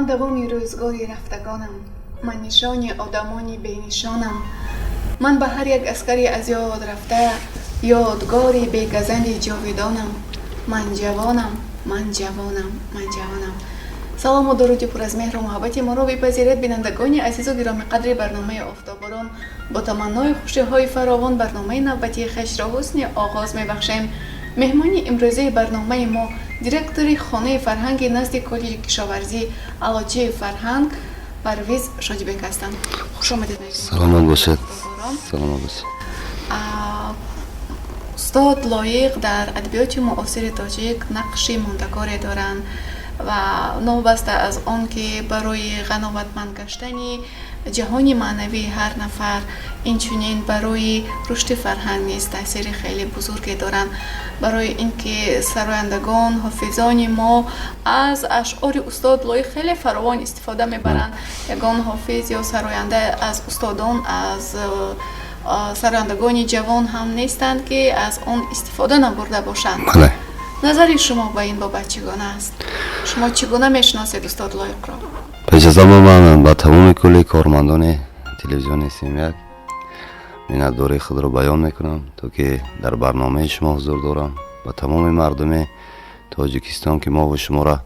من دوام روزگاری رفتگانم، من نشان آدمانی بینشانم. من به هر یک اسکری از یاد رفته یادگاری بیگزند جاویدانم. من جوانم، من جوانم، من جوانم. سلام و درود پر از مهر و محبت ما را بپذیرید بینندگان عزیز و گرامی قدر برنامه آفتاباران. با تمنای خوشی های فراوان برنامه نوبتی خویش را حسن آغاز می‌بخشیم. مهمانی امروزی برنامه ما دیرکتور خانه فرهنگ نزد کالج کشاورزی علاجه فرهنگ پرویز شاجبک هستند. خوش آمدید. سلام باشید. سلام باشید. استاد لایق در ادبیات معاصر تاجیک نقشی ماندگاری دارند و نوبسته از آن که برای قناعتمند گشتن جهان معنوی هر نفر اینچنین برای رشد فرهنگ نیز تاثیر خیلی بزرگی دارند. برای اینکه سرایندگان حافظان ما از اشعار استاد لایق خیلی فراوان استفاده میبرند. یگان حافظ یا سراینده از استادان از سرایندگان جوان هم نیستند که از آن استفاده نبرده باشند. نظر شما با این بابت چگونه است؟ شما چگونه میشناسید استاد لایق را؟ پیش از همه من با تمام کل کارمندان تلویزیون سیم یک منتداری خود را بیان میکنم تا که در برنامه شما حضور دارم. با تمام مردم تاجیکستان که ما و شما را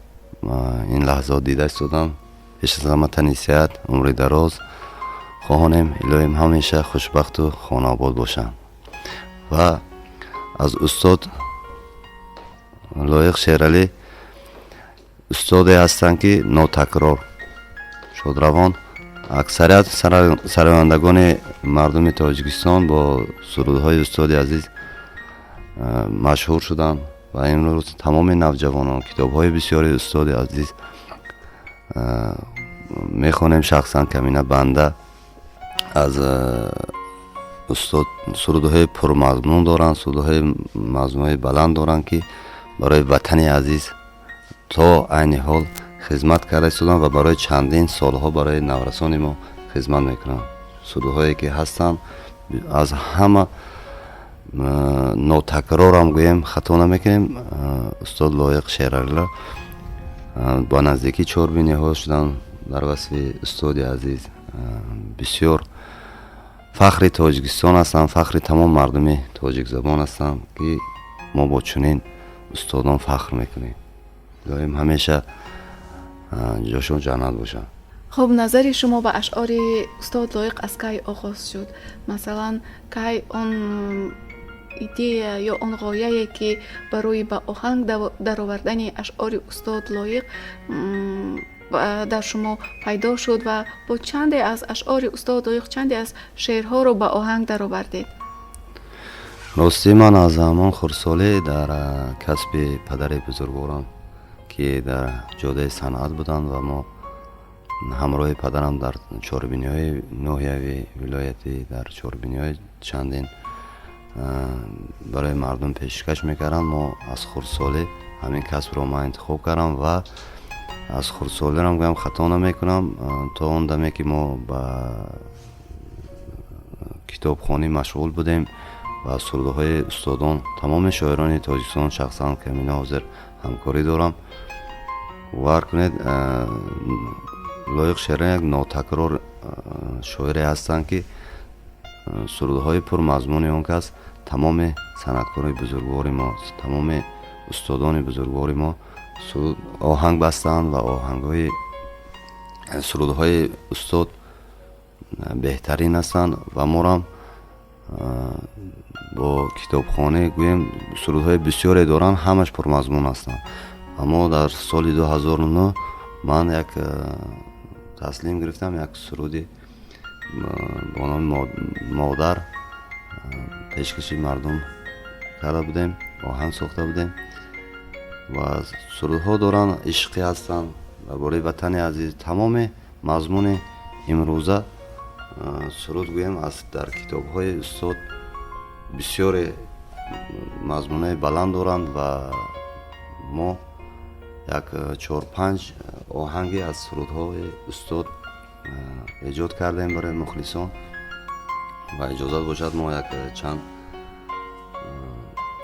این لحظات دیده استادم، پیش از همه تنی صحت، عمر دراز خواهانم. الهیم همیشه خوشبخت و خانه آباد باشند. و از استاد لایق شیرالی استادی هستند که ناتکرار شادروان. اکثریت سرایندگان مردم تاجیکستان با سرودهای استاد عزیز مشهور شدند و امروز تمام نوجوانان کتاب‌های بسیاری استاد عزیز میخوانیم. شخصا کمینه بنده از استاد سرودهای پرمضمون دارند، سرودهای مضمون بلند دارند که برای وطن عزیز تا عین حال خدمت کرده استادم و برای چندین سالها برای نورسان ما خدمت میکنم. سرودهایی که هستند از همه ناتکرار هم گویم خطا نمیکنیم. استاد لایق شیرالی با نزدیکی 4 ها شدن در وصف استاد عزیز. بسیار فخر تاجیکستان هستند، فخر تمام مردم تاجیک زبان هستند که ما با چنین استادان فخر میکنیم. دائم همیشه جاشون جنت باشن. خب نظر شما به اشعار استاد لایق از کی آغاز شد؟ مثلا کی آن ایده یا آن غایه‌ای که برای به آهنگ درآوردن اشعار استاد لایق در شما پیدا شد و با چندی از اشعار استاد لایق چندی از شعرها رو به آهنگ درآوردید؟ راستی من از همان خردسالی در کسب پدر بزرگوارم که در جاده صنعت بودند و ما همراه پدرم در چهاربینی‌های ناحیه ولایتی در چهاربینی‌های چندین برای مردم پیشکش میکردند. ما از خردسالی همین کسب رو ما انتخاب کردم و از خردسالی هم گویم خطا نمیکنم تا اون دمی که ما با کتابخوانی مشغول بودیم و سرودهای استادان تمام شاعران تاجیکستان شخصا که من حاضر همکاری دارم. باور کنید لایق شیرالی یک ناتکرار شاعری هستند که سرودهای پر مضمون اون کس تمام صنعتکارای بزرگوار ما، تمام استادان بزرگوار ما آهنگ بستند و آهنگهای سرودهای استاد بهترین هستند و ما هم با کتابخانه گویم سرودهای بسیاری دارن، همش پر مضمون هستند. اما در سال 2009 من یک تصمیم گرفتم یک سرودی با نام مادر پیشکشی مردم کرده بودیم، آهنگ ساخته بودیم و سرودها دارن عشقی هستند و برای وطن عزیز. تمام مضمون امروزه سرود گویم از در کتاب‌های استاد بسیار مضمونای بلند دارند و ما یک 4-5 آهنگی از سرودهای استاد ایجاد کردیم برای مخلصان و اجازه باشد ما یک چند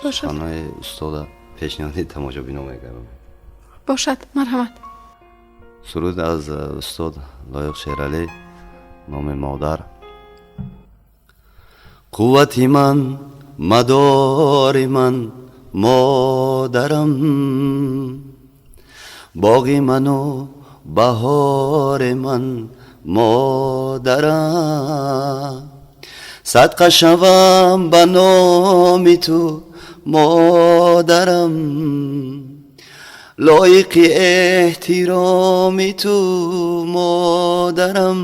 سخنهای استاد پیشنهادی تماشا بینو میکردم. باشد. مرحمت. سرود از استاد لایق شیرعلی، نام مادر. قوتی من، مدار من، مادرم، باغی من و بهار من، مادرم. صدقه شوم به نام تو مادرم، لایق احترامی تو مادرم.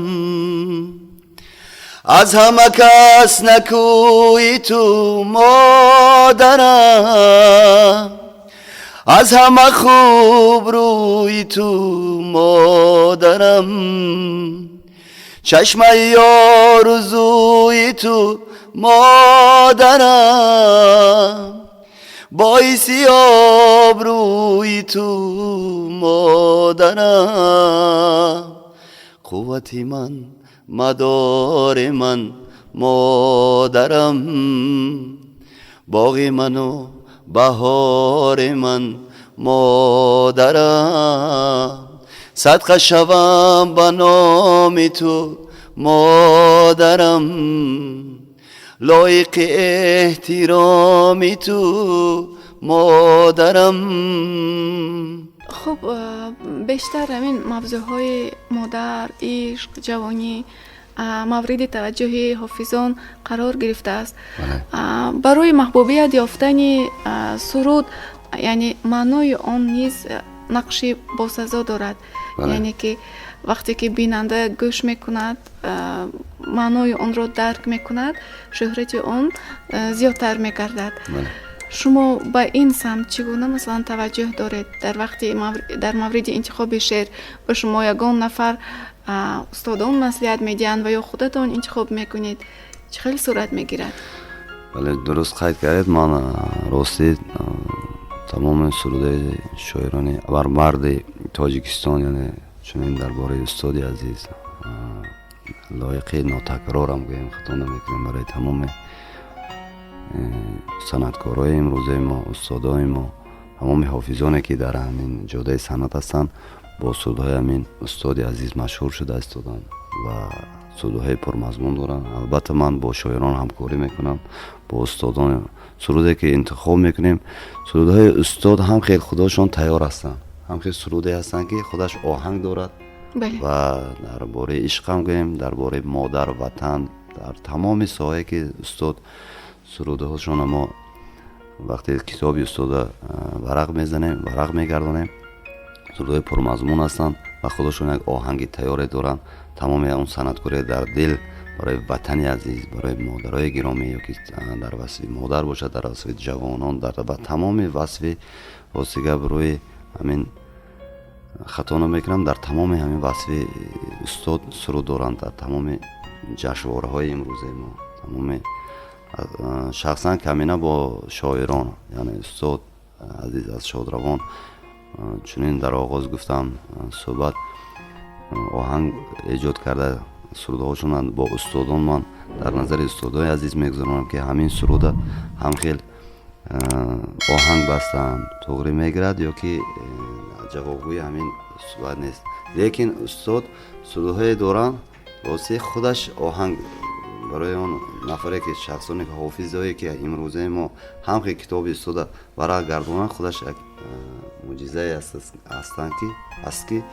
از همه کس نکوی تو مادرم، از همه خوب روی تو مادرم. چشمه آرزوی تو مادرم، باعثی آبروی تو مادرم. قوتی من، مدار من، مادرم، باغی من و بهار من، مادرم. صدقه شوم به نام تو مادرم، لایق احترامی تو مادرم. خب بیشتر همین موضوعهای مادر، عشق، جوانی مورد توجه حافظان قرار گرفته است. برای محبوبیت یافتن سرود یعنی معنای آن نیز نقشی باسزا دارد. یعنی که وقتی که بیننده گوش میکند معنای آن را درک میکند، شهرت آن زیادتر میگردد. شما با این سمت چگونه مثلا توجه دارید در مورد انتخاب شعر؟ به شما یگان نفر استادان مصلحت میدین و یا خودتان انتخاب میکنید؟ چه خیلی صورت میگیرد؟ بله درست قید کردید. من راستی تمام سروده شاعران بر مرد تاجیکستان یعنی چنین درباره استاد عزیز لایق ناتکرارم گویم خطا نمیکنیم برای تمام صنعتکارای امروزه ما، استادای ما، تمام حافظانی که در همین جاده صنعت هستند با سرودهای همین استاد عزیز مشهور شده استادان و سرودهای پرمضمون دارن. البته من با شاعران همکاری میکنم، با استادان. سروده که انتخاب میکنیم سرودهای استاد هم خیلی خودشون تیار هستن، هم خیلی سروده هستن که خودش آهنگ دارد. بله. و درباره عشق هم گویم، درباره مادر وطن، در تمام ساحه که استاد سروده هاشون ما وقتی کتابی استاد ورق میزنیم، ورق میگردانیم، سرودهای پرمضمون هستن و خودشون یک آهنگ تیار دارن. تمام اون صنعتکاری در دل برای وطن عزیز، برای مادرای گرامی، یا که در وصف مادر باشد، در وصف جوانان، در و تمام وصف واسطه برای همین خطا نمیکنم، در تمام همین وصف استاد سرود دارند. در تمام جشنواره‌های امروزه ما تمام شخصا کمینه با شاعران یعنی استاد عزیز از شادروان چنین در آغاز گفتم صحبت آهنگ ایجاد کرده سرودهاشون با استادان. من در نظر استادای عزیز میگذارم که همین سرود هم خیلی آهنگ بستم توغری میگرد یا که جوابگوی همین صحبت نیست، لیکن استاد سرودهای دوران واسه خودش آهنگ برای اون نفره که شخصانی که حافظایی که امروزه ما هم که کتاب استاد برای گردونن خودش یک معجزه است که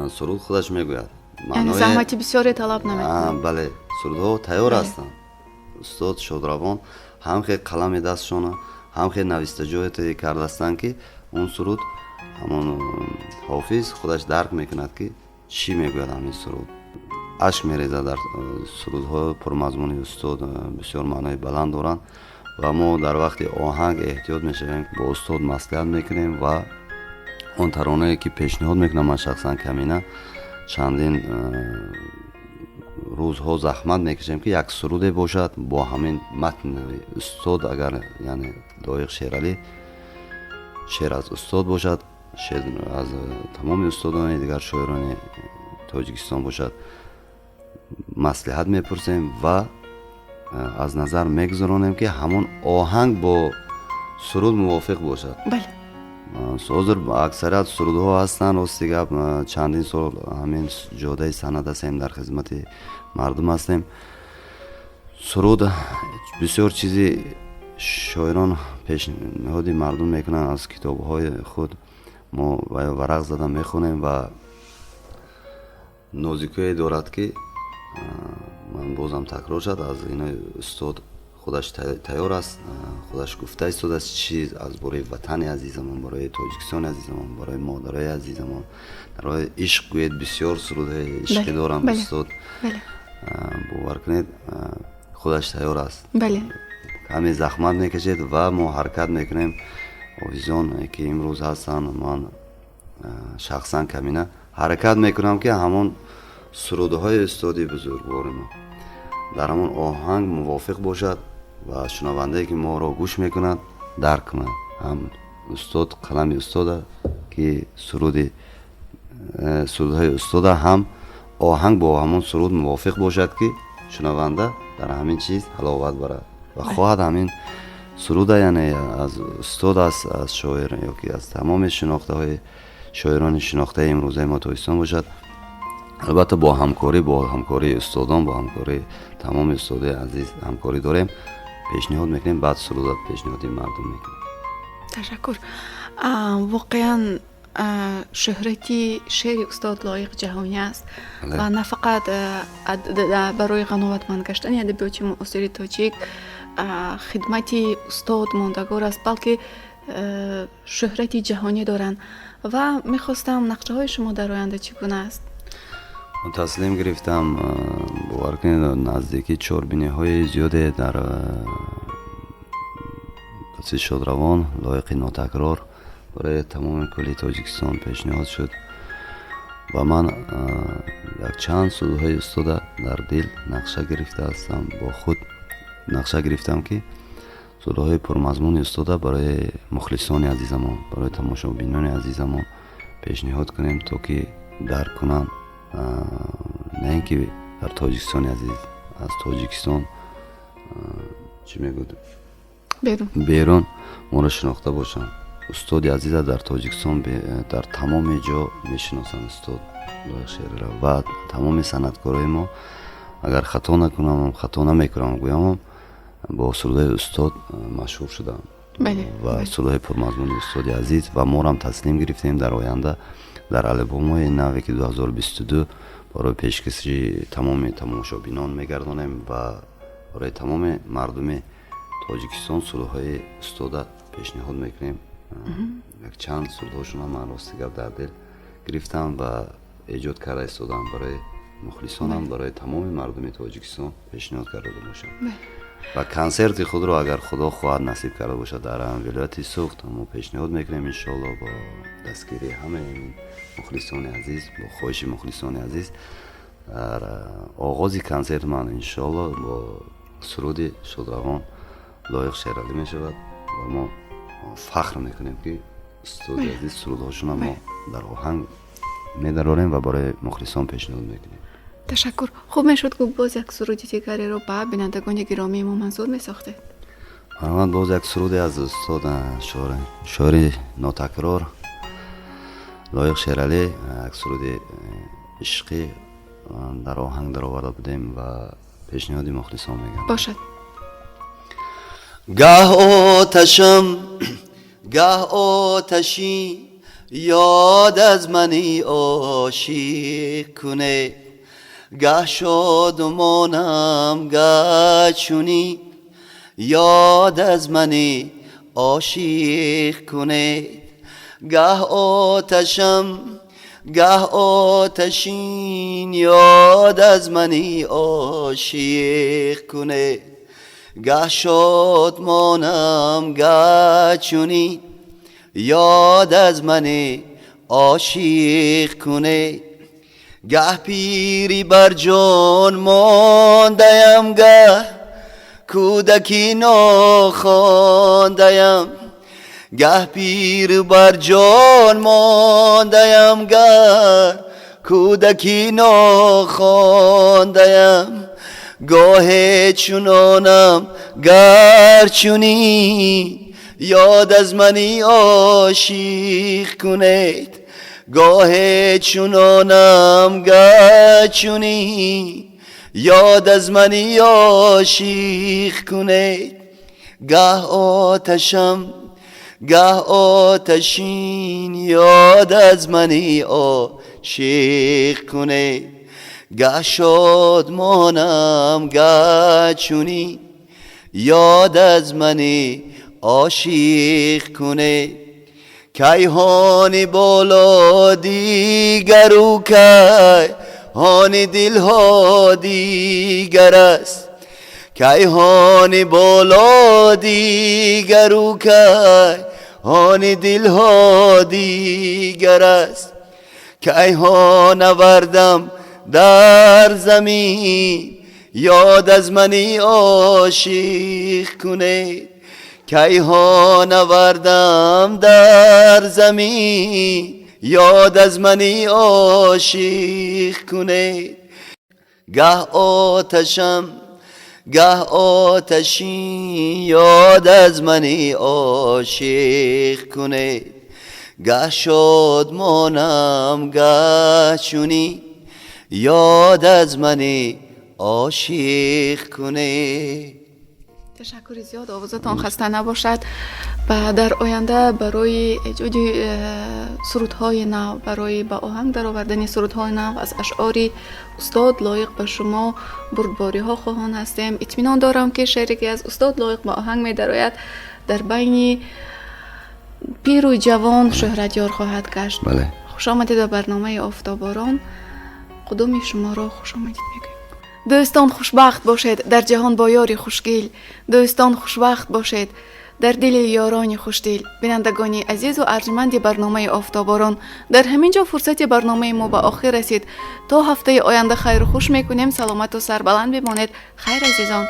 سرود خودش میگوید. یعنی زحمت بسیاری طلب نمیکنه. بله سرودها تیار هستند. استاد شادروان هم که قلم دستشونه هم که نویسنجوی کرده هستند که اون سرود همون حافظ خودش درک میکند که چی میگوید. همین سرود اشک میریزه در سرودهای پرمضمون استاد، بسیار معنای بلند دارند و ما در وقت آهنگ احتیاط میشویم، با استاد مصلحت میکنیم و اون ترانه‌ای که پیشنهاد میکنم من شخصا کمینه چندین روزها زحمت میکشیم که یک سروده باشد با همین متن استاد، اگر یعنی لایق شیرعلی شعر از استاد باشد، شعر از تمام استادان دیگر شاعران تاجیکستان باشد، مصلحت میپرسیم و از نظر میگذارونیم که همون آهنگ با سرود موافق باشد. بله. ҳозир аксарият сурудҳо ҳастанд. рости гап чандин сол ҳамин ҷодаи санъат ҳастем, дар хизмати мардум ҳастем. суруд бисёр чизи шоирон пешниҳоди мардум мекунанд. аз китобҳои худ мо варақ зада мехонем ва нозикое дорад ки ман бозам такрор шад, аз инои устод худаш тайёр аст, худаш гуфта истодааст чӣ аз бораи ватани азизамон, бораи тоҷикистони азизамон, бораи модарои азизамон, дар роҳи ишқ гӯед. бисёр сурудҳои ишқӣ доранд устод. бовар кунед, худаш тайёр аст. ҳаме захмат мекашед ва мо ҳаракат мекунем. офизон ки имрӯз ҳастанд, ман шахсан камина ҳаракат мекунам ки ҳамон сурудҳои устоди бузургвори мо дар ҳамон оҳанг мувофиқ бошад ва шунавандае ки моро гӯш мекунад дарк кунад. ҳам устод қалами устода ки сурудҳои устода ҳам оҳанг бо ҳамон суруд мувофиқ бошад ки шунаванда дар ҳамин чиз ҳаловат барад ва хоҳад ҳамин суруда яъне аз устод аст, аз шоир ёки аз тамоми шинохтаҳои шоирони шинохтаи имрӯзаи мо тоҷикистон бошад. албатта бо ҳамкории устодон, бо ҳамкории тамоми устодои азиз ҳамкорӣ дорем. пешниҳод мекунем, баъд суруда пешниҳоди мардум мекунем. ташаккур. воқеан шӯҳрати шеъри устод лоиқ ҷаҳонӣ аст ва на фақат барои ғановатманд гаштани адабиёти муосири тоҷик хидмати устод мондагор аст, балки шӯҳрати ҷаҳонӣ доранд. ва мехостам нақшаҳои шумо дар оянда чӣ гуна аст? таслим гирифтам, бовар кунед, наздики чорбиниҳои зиёде дар баъси шодравон лоиқи нотакрор барои тамоми кулли Тоҷикистон пешниҳод шуд ва ман якчанд сурудҳои устода дар дил нақша гирифта ҳастам. бо худ нақша гирифтам ки сурудҳои пурмазмуни устода барои мухлисони азизамон, барои тамошобинони азизамон пешниҳод кунем, то ки дарк кунанд на ин ки дар тоҷикистони азиз, аз тоҷикистон чӣ мегӯд берун моро шинохта бошанд. устоди азиза дар тоҷикистон дар тамоми ҷо мешиносанд. устод лоиқ шеърра ва тамоми санъаткорои мо, агар хато накунам, хато намекунам гӯям, бо сурудҳои устод машҳур шуданд ва сурудҳои пурмазмуни устоди азиз ва морам таслим гирифтем. дар оянда дар албомҳои наве ки 2022 барои пешкаши тамоми тамошобинон мегардонем ва барои тамоми мардуми тоҷикистон сурудҳои устода пешниҳод мекунем. якчанд сурудҳошона ман рости гап дар дил гирифтам ва эҷод карда истодам барои мухлисонам, барои тамоми мардуми тоҷикистон пешниҳод карда бошам. ва консерти худро агар худо хоҳад насиб карда бошад дар вилояти Суғд мо пешниҳод мекунем иншоалло, бо дастгирии ҳамаи мухлисони азиз, бо хоҳиши мухлисони азиз. дар оғози консерт ман иншоалло бо суруди шодравон лоиқ шеъралӣ мешавад ва мо фахр мекунем ки устоди азиз сурудҳошона мо дар оҳанг медарорем ва барои мухлисон пешниҳод мекунем. ташаккур. хуб мешуд ки боз як суруди дигареро ба бинандагони гиромии мо манзур месохтед. марҳамат. боз як суруде аз устод шоири нотакрор лоиқ шеъралӣ, як суруди ишқӣ дар оҳанг дароварда будем ва пешниҳоди мухлисон мегам. бошад. گاه آتشم گه آتشی یاد از منی عاشق کنه، گه شادمانم گه چونی یاد از منی عاشق کنه. گه آتشم گه آتشین یاد از منی عاشق کنه، گه شادمانم گه چونی یاد از من عاشق کنه. گه پیری بر جان ماندیم، گه کودکی ناخواندیم. گه پیر بر جان ماندیم، گه کودکی ناخواندیم. گاه چونانم گر چونی یاد از منی عاشق کنید گاه چونانم گه چونی یاد از منی عاشق کنید گه آتشم گه آتشین یاد از منی عاشق کنید گه شادمانم گه چونی یاد از منی عاشق کنید کیهانی بالا دیگرو کیهانی دلها دیگر است کیهانی بالا دیگرو کیهانی دلها دیگر است کیهان آوردم در زمین یاد از منی عاشق کنید کیهان آوردم در زمین یاد از منی عاشق کنید گه آتشم گه آتشین یاد از منی عاشق کنید گه شادمانم گه چونی یاد از منی عاشق کنید. تشکر زیاد، آوازتان خسته نباشد و در آینده برای ایجاد سرودهای نو، برای با آهنگ در آوردن سرودهای نو از اشعار استاد لایق به شما بردباری ها خواهان هستیم. اطمینان دارم که شعری که از استاد لایق به آهنگ می درآید در بین پیر و جوان شهرت یار خواهد گشت. بله. خوش آمدید به برنامه آفتاباران. قدوم شما را خوش آمدید میگویم. دوستان خوشبخت باشید در جهان با یاری خوشگل. دوستان خوشبخت باشید در دل یاران خوشدل. بینندگانی عزیز و ارجمند برنامه آفتاباران، در همین جا فرصت برنامه ما به آخر رسید. تا هفته آینده خیر و خوش میکنیم. سلامت و سربلند بمانید. خیر عزیزان.